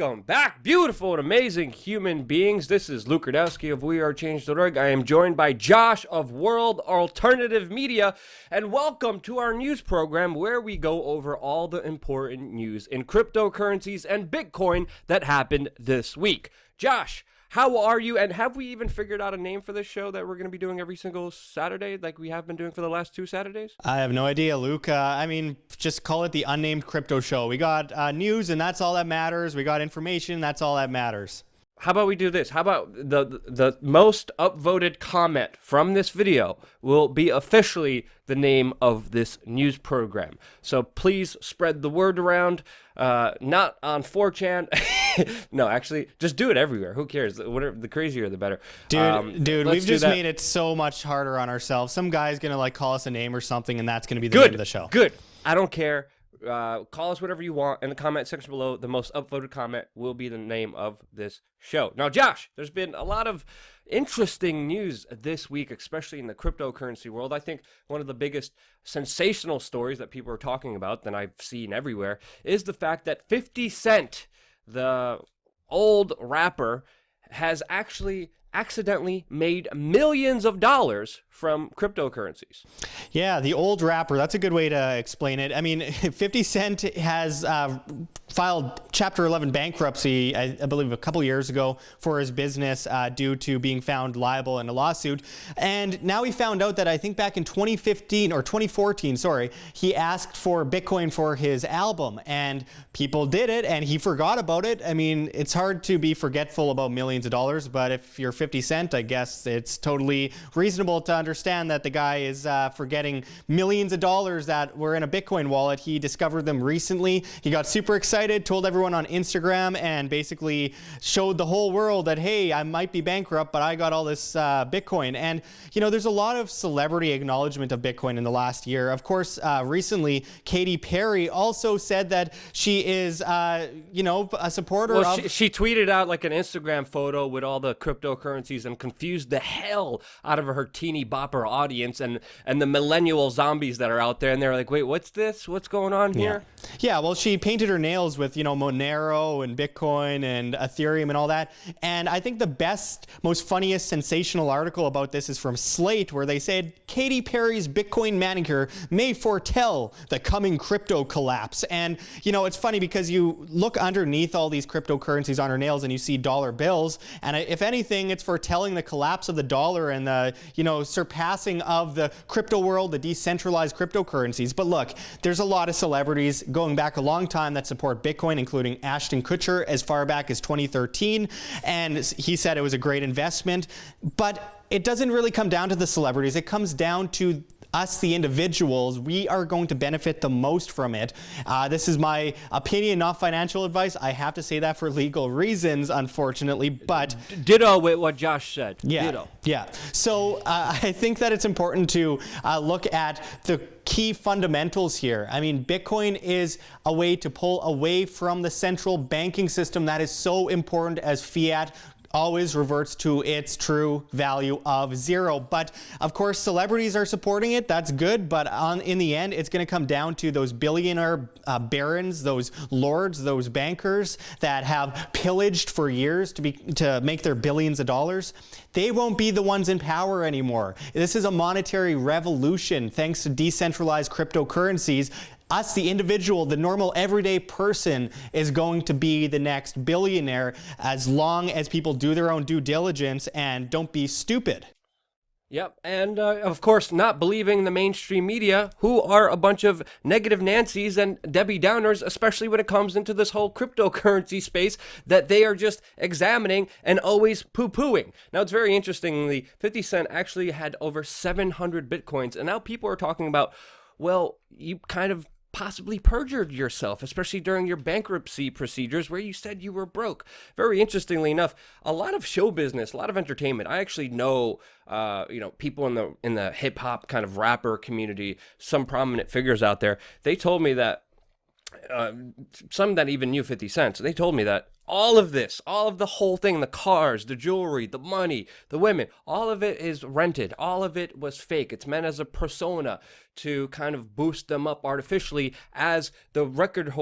Welcome back, beautiful and amazing human beings. This is Rudkowski of WeAreChange.org. I am joined by Josh of World Alternative Media, and welcome to our news program where we go over all the important news in cryptocurrencies and Bitcoin that happened this week. Josh, how are you? And have we even figured out a name for this show that we're going to be doing every single Saturday like we have been doing for the last 2 Saturdays? I have no idea, Luke. I mean, just call it the Unnamed Crypto Show. We got news, and that's all that matters. We got information, that's all that matters. How about we do this? How about the most upvoted comment from this video will be officially the name of this news program. So please spread the word around, not on 4chan. No, actually, just do it everywhere. Who cares? Whatever, the crazier, the better. Dude, we've just made it so much harder on ourselves. Some guy's going to like call us a name or something, and that's going to be the name of the show. Good. I don't care. Call us whatever you want in the comment section below. The most upvoted comment will be the name of this show. Now, Josh, there's been a lot of interesting news this week, especially in the cryptocurrency world. I think one of the biggest sensational stories that people are talking about that I've seen everywhere is the fact that 50 Cent, the old rapper, has actually accidentally made millions of dollars from cryptocurrencies. Yeah, the old rapper. That's a good way to explain it. I mean, 50 Cent has filed Chapter 11 bankruptcy, I believe, a couple years ago for his business due to being found liable in a lawsuit. And now he found out that I think back in 2015 or 2014, sorry, he asked for Bitcoin for his album, and people did it, and he forgot about it. I mean, it's hard to be forgetful about millions of dollars, but if you're 50 Cent, I guess it's totally reasonable to understand that the guy is forgetting millions of dollars that were in a Bitcoin wallet. He discovered them recently. He got super excited, told everyone on Instagram, and basically showed the whole world that, hey, I might be bankrupt, but I got all this Bitcoin. And, you know, there's a lot of celebrity acknowledgement of Bitcoin in the last year. Of course, recently, Katy Perry also said that she is, you know, a supporter of... She tweeted out like an Instagram photo with all the cryptocurrencies and confused the hell out of her teeny bopper audience and the millennial zombies that are out there, and they're like, wait, what's this? What's going on here? Yeah, well, she painted her nails with, you know, Monero and Bitcoin and Ethereum and all that. And I think the best, most funniest, sensational article about this is from Slate, where they said Katy Perry's Bitcoin manicure may foretell the coming crypto collapse. And, you know, it's funny because you look underneath all these cryptocurrencies on her nails and you see dollar bills. And if anything, it's foretelling the collapse of the dollar and the, you know, surpassing of the crypto world, the decentralized cryptocurrencies. But look, there's a lot of celebrities going back a long time that support Bitcoin, including Ashton Kutcher as far back as 2013. And he said it was a great investment. But it doesn't really come down to the celebrities. It comes down to us, the individuals. We are going to benefit the most from it. This is my opinion, not financial advice. I have to say that for legal reasons, unfortunately, but... Ditto with what Josh said. Yeah, ditto. Yeah. So I think that it's important to look at the key fundamentals here. I mean, Bitcoin is a way to pull away from the central banking system that is so important, as fiat always reverts to its true value of zero. But of course, celebrities are supporting it. That's good. But in the end, it's going to come down to those billionaire barons, those lords, those bankers that have pillaged for years to make their billions of dollars. They won't be the ones in power anymore. This is a monetary revolution thanks to decentralized cryptocurrencies. Us, the individual, the normal everyday person, is going to be the next billionaire as long as people do their own due diligence and don't be stupid. Yep, and of course, not believing the mainstream media, who are a bunch of negative Nancys and Debbie Downers, especially when it comes into this whole cryptocurrency space that they are just examining and always poo-pooing. Now, it's very interesting. 50 Cent actually had over 700 Bitcoins, and now people are talking about, well, you kind of possibly perjured yourself, especially during your bankruptcy procedures where you said you were broke. Very interestingly enough, a lot of show business, a lot of entertainment. I actually know, people in the hip hop kind of rapper community, some prominent figures out there. They told me that some that even knew 50 Cent. They told me that all of this, all of the whole thing, the cars, the jewelry, the money, the women, all of it is rented. All of it was fake. It's meant as a persona to kind of boost them up artificially as the record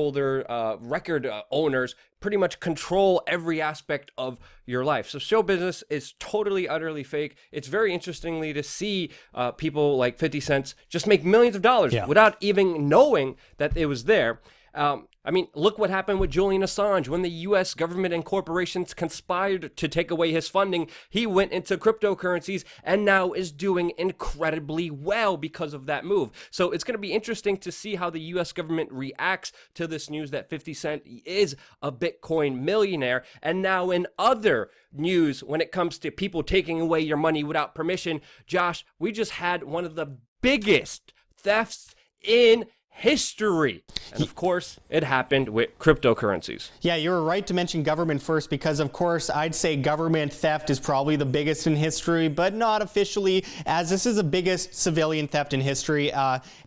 owners pretty much control every aspect of your life. So show business is totally, utterly fake. It's very interestingly to see people like 50 Cent just make millions of dollars without even knowing that it was there. I mean, look what happened with Julian Assange. When the U.S. government and corporations conspired to take away his funding, he went into cryptocurrencies and now is doing incredibly well because of that move. So it's going to be interesting to see how the U.S. government reacts to this news that 50 Cent is a Bitcoin millionaire. And now in other news, when it comes to people taking away your money without permission, Josh, we just had one of the biggest thefts in history. And of course, it happened with cryptocurrencies. Yeah, you were right to mention government first because, of course, I'd say government theft is probably the biggest in history, but not officially, as this is the biggest civilian theft in history.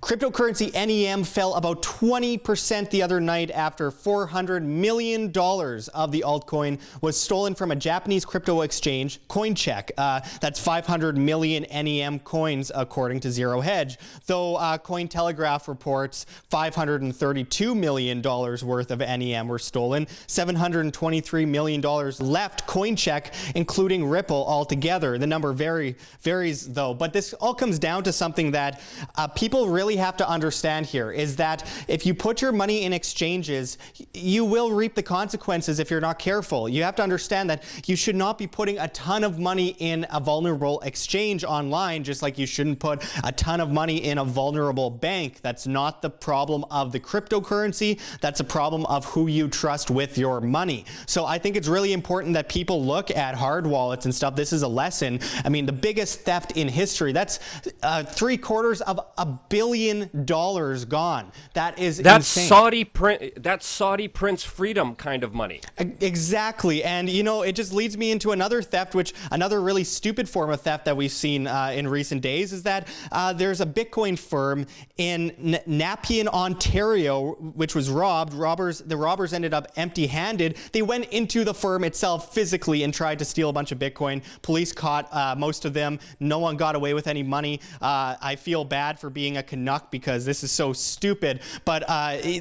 Cryptocurrency NEM fell about 20% the other night after $400 million of the altcoin was stolen from a Japanese crypto exchange, CoinCheck. That's 500 million NEM coins, according to Zero Hedge. Though Cointelegraph reports $532 million worth of NEM were stolen. $723 million left CoinCheck, including Ripple altogether. The number varies though. But this all comes down to something that people really have to understand here, is that if you put your money in exchanges, you will reap the consequences if you're not careful. You have to understand that you should not be putting a ton of money in a vulnerable exchange online, just like you shouldn't put a ton of money in a vulnerable bank. That's not the problem of the cryptocurrency. That's a problem of who you trust with your money. So I think it's really important that people look at hard wallets and stuff. This is a lesson. I mean, the biggest theft in history, that's $750 million gone. That is insane. That's Saudi Prince Freedom kind of money. Exactly. And you know, it just leads me into another theft, which another really stupid form of theft that we've seen in recent days is that there's a Bitcoin firm in Nepean, Ontario, which was robbed. The robbers ended up empty-handed. They went into the firm itself physically and tried to steal a bunch of Bitcoin. Police caught most of them. No one got away with any money. I feel bad for being a Canuck because this is so stupid. But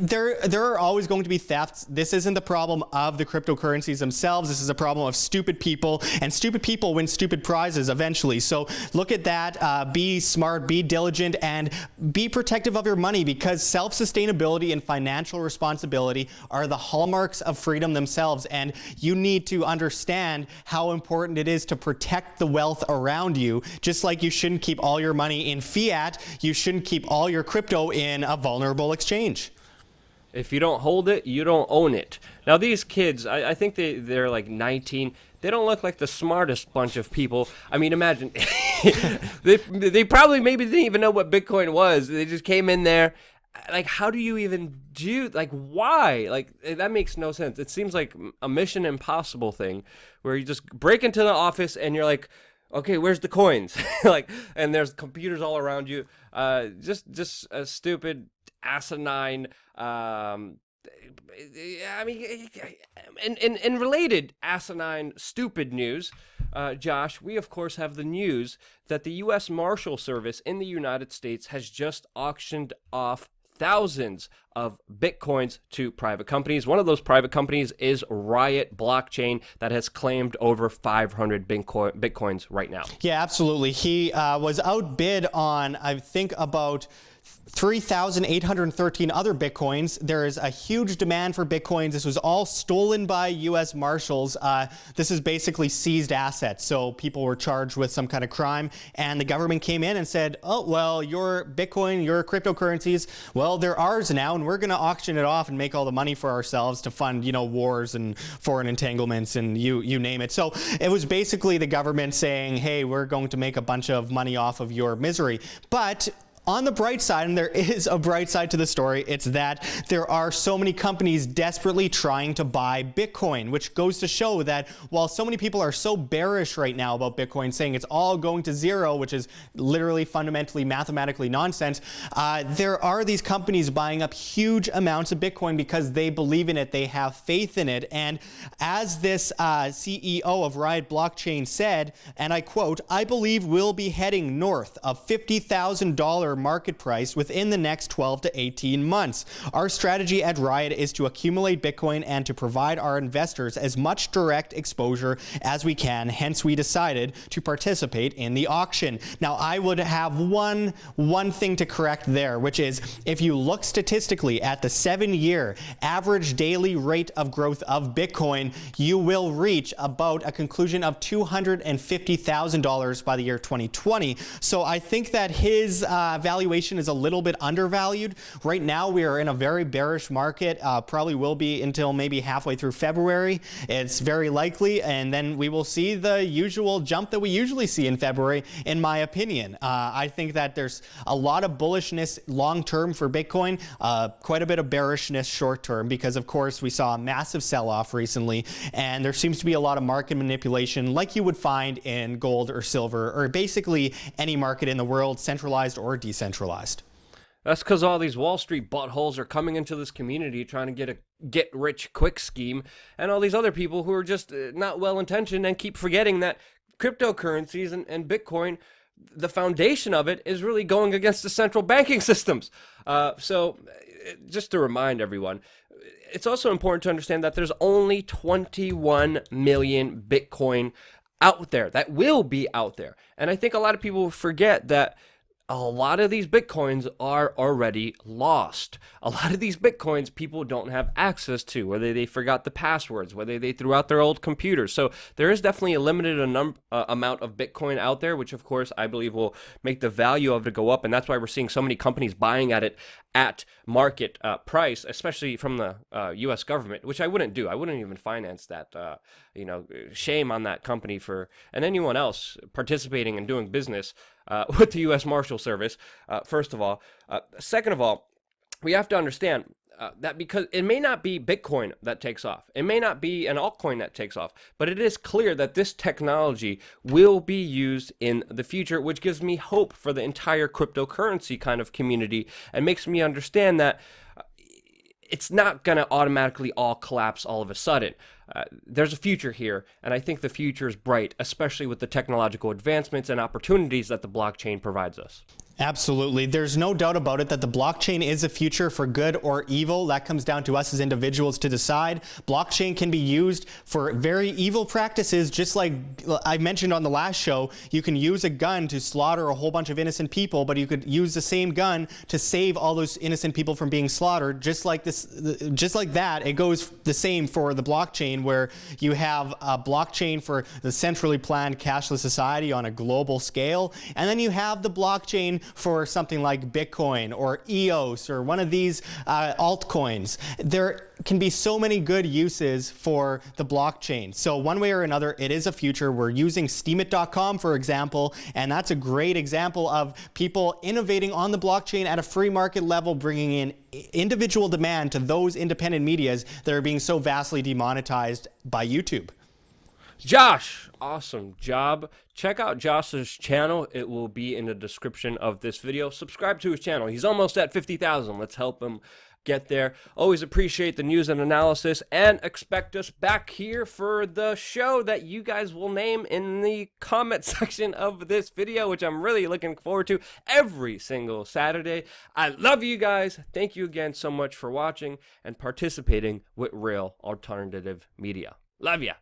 there are always going to be thefts. This isn't the problem of the cryptocurrencies themselves. This is a problem of stupid people, and stupid people win stupid prizes eventually. So look at that. Be smart, be diligent, and be protective of your money, because self-sustainability and financial responsibility are the hallmarks of freedom themselves, and you need to understand how important it is to protect the wealth around you. Just like you shouldn't keep all your money in fiat, you shouldn't keep all your crypto in a vulnerable exchange. If you don't hold it, you don't own it. Now these kids, I think they're like 19. They don't look like the smartest bunch of people. I mean, imagine they probably maybe didn't even know what Bitcoin was. They just came in there. Like, how do you even do, like, why? Like, that makes no sense. It seems like a Mission Impossible thing where you just break into the office and you're like, okay, where's the coins? Like, and there's computers all around you. Just a stupid, asinine, I mean, in related asinine, stupid news, Josh, we of course have the news that the U.S. Marshal Service in the United States has just auctioned off thousands of Bitcoins to private companies. One of those private companies is Riot Blockchain that has claimed over 500 Bitcoins right now. Yeah, absolutely. He was outbid on, I think, about 3,813 other Bitcoins. There is a huge demand for Bitcoins. This was all stolen by U.S. Marshals. This is basically seized assets. So people were charged with some kind of crime, and the government came in and said, oh, well, your Bitcoin, your cryptocurrencies, well, they're ours now, and we're going to auction it off and make all the money for ourselves to fund, you know, wars and foreign entanglements and you name it. So it was basically the government saying, hey, we're going to make a bunch of money off of your misery. But On the bright side, and there is a bright side to the story, it's that there are so many companies desperately trying to buy Bitcoin, which goes to show that while so many people are so bearish right now about Bitcoin, saying it's all going to zero, which is literally fundamentally mathematically nonsense, there are these companies buying up huge amounts of Bitcoin because they believe in it, they have faith in it. And as this CEO of Riot Blockchain said, and I quote, "I believe we'll be heading north of $50,000 market price within the next 12 to 18 months. Our strategy at Riot is to accumulate Bitcoin and to provide our investors as much direct exposure as we can. Hence, we decided to participate in the auction." Now, I would have one thing to correct there, which is if you look statistically at the 7-year average daily rate of growth of Bitcoin, you will reach about a conclusion of $250,000 by the year 2020. So I think that his valuation is a little bit undervalued. Right now, we are in a very bearish market, probably will be until maybe halfway through February. It's very likely, and then we will see the usual jump that we usually see in February, in my opinion. I think that there's a lot of bullishness long-term for Bitcoin, quite a bit of bearishness short-term, because of course we saw a massive sell-off recently, and there seems to be a lot of market manipulation like you would find in gold or silver, or basically any market in the world, centralized or decentralized. That's because all these Wall Street buttholes are coming into this community trying to get a get-rich-quick scheme, and all these other people who are just not well-intentioned and keep forgetting that cryptocurrencies and Bitcoin, the foundation of it is really going against the central banking systems. So just to remind everyone, it's also important to understand that there's only 21 million Bitcoin out there that will be out there. And I think a lot of people forget that a lot of these Bitcoins are already lost. A lot of these Bitcoins people don't have access to, whether they forgot the passwords, whether they threw out their old computers. So there is definitely a limited amount of Bitcoin out there, which of course I believe will make the value of it go up. And that's why we're seeing so many companies buying at it at market price, especially from the U.S. government, which I wouldn't do. I wouldn't even finance that. Shame on that company and anyone else participating and doing business with the U.S. Marshal Service, first of all. Second of all, we have to understand that because it may not be Bitcoin that takes off, it may not be an altcoin that takes off, but it is clear that this technology will be used in the future, which gives me hope for the entire cryptocurrency kind of community and makes me understand that it's not going to automatically all collapse all of a sudden. There's a future here, and I think the future is bright, especially with the technological advancements and opportunities that the blockchain provides us. Absolutely. There's no doubt about it that the blockchain is a future for good or evil. That comes down to us as individuals to decide. Blockchain can be used for very evil practices, just like I mentioned on the last show. You can use a gun to slaughter a whole bunch of innocent people, but you could use the same gun to save all those innocent people from being slaughtered. Just like that, it goes the same for the blockchain, where you have a blockchain for the centrally planned cashless society on a global scale, and then you have the blockchain for something like Bitcoin or EOS or one of these altcoins. There can be so many good uses for the blockchain. So one way or another, it is a future. We're using Steemit.com, for example, and that's a great example of people innovating on the blockchain at a free market level, bringing in individual demand to those independent medias that are being so vastly demonetized by YouTube. Josh, awesome job. Check out Josh's channel. It will be in the description of this video. Subscribe to his channel. He's almost at 50,000. Let's help him get there. Always appreciate the news and analysis, and expect us back here for the show that you guys will name in the comment section of this video, which I'm really looking forward to every single Saturday. I love you guys. Thank you again so much for watching and participating with Real Alternative Media. Love ya.